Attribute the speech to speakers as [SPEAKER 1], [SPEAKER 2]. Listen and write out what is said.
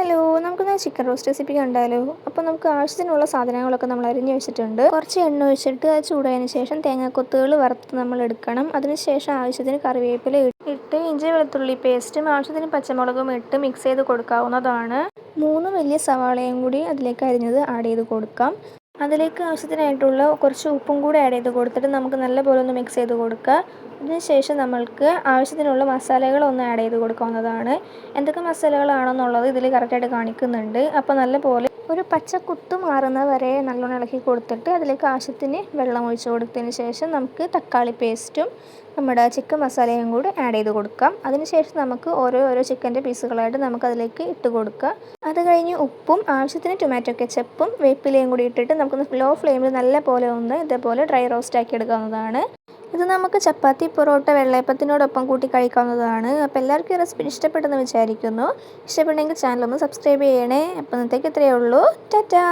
[SPEAKER 1] Hello, നമുക്കൊന്ന് chicken roast recipe കണ്ടാലോ? അപ്പോൾ നമുക്ക് ആവശ്യത്തിനുള്ള സാധനങ്ങളൊക്കെ നമ്മൾ അരിഞ്ഞ് വെച്ചിട്ടുണ്ട്. കുറച്ച് എണ്ണ ഒഴിച്ചിട്ട് അത് ചൂടായതിന് ശേഷം തേങ്ങാക്കൊത്തുകൾ വറുത്ത് നമ്മൾ എടുക്കണം. അതിനുശേഷം ആവശ്യത്തിന് കറിവേപ്പില ഇട്ട് ഇഞ്ചി വെളുത്തുള്ളി പേസ്റ്റും ആവശ്യത്തിന് പച്ചമുളകും ഇട്ട് മിക്സ് ചെയ്ത് കൊടുക്കാവുന്നതാണ്. 3 വലിയ സവാളയും കൂടി അതിലേക്ക് അരിഞ്ഞത് ആഡ് ചെയ്ത് കൊടുക്കാം. അതിലേക്ക് ആവശ്യത്തിനായിട്ടുള്ള കുറച്ച് ഉപ്പും കൂടി ആഡ് ചെയ്ത് കൊടുത്തിട്ട് നമുക്ക് നല്ലപോലെ ഒന്ന് മിക്സ് ചെയ്ത് കൊടുക്കുക. അതിനുശേഷം നമ്മൾക്ക് ആവശ്യത്തിനുള്ള മസാലകൾ ഒന്ന് ആഡ് ചെയ്ത് കൊടുക്കാവുന്നതാണ്. എന്തൊക്കെ മസാലകളാണെന്നുള്ളത് ഇതിൽ കറക്റ്റായിട്ട് കാണിക്കുന്നുണ്ട്. അപ്പോൾ നല്ലപോലെ ഒരു പച്ച കുത്ത് മാറുന്ന വരെ നല്ലോണം ഇളക്കി കൊടുത്തിട്ട് അതിലേക്ക് ആവശ്യത്തിന് വെള്ളം ഒഴിച്ച് കൊടുത്തതിന് ശേഷം നമുക്ക് തക്കാളി പേസ്റ്റും നമ്മുടെ ചിക്കൻ മസാലയും കൂടി ആഡ് ചെയ്ത് കൊടുക്കാം. അതിനുശേഷം നമുക്ക് ഓരോ ചിക്കൻ്റെ പീസുകളായിട്ട് നമുക്കതിലേക്ക് ഇട്ട് കൊടുക്കുക. അത് കഴിഞ്ഞ് ഉപ്പും ആവശ്യത്തിന് ടൊമാറ്റോ കെച്ചപ്പും വേപ്പിലയും കൂടി ഇട്ടിട്ട് നമുക്ക് ലോ ഫ്ലെയിമിൽ നല്ല പോലെ ഒന്ന് ഇതേപോലെ ഡ്രൈ റോസ്റ്റ് ആക്കി എടുക്കാവുന്നതാണ്. ഇത് നമുക്ക് ചപ്പാത്തി, പൊറോട്ട, വെള്ളയപ്പത്തിനോടൊപ്പം കൂട്ടി കഴിക്കാവുന്നതാണ്. അപ്പോൾ എല്ലാവർക്കും ഈ റെസിപ്പി ഇഷ്ടപ്പെട്ടെന്ന് വിചാരിക്കുന്നു. ഇഷ്ടപ്പെട്ടെങ്കിൽ ചാനൽ ഒന്ന് സബ്സ്ക്രൈബ് ചെയ്യണേ. അപ്പോൾ ഇന്നത്തേക്ക് ഇത്രയേ ഉള്ളൂ. ടാറ്റാ.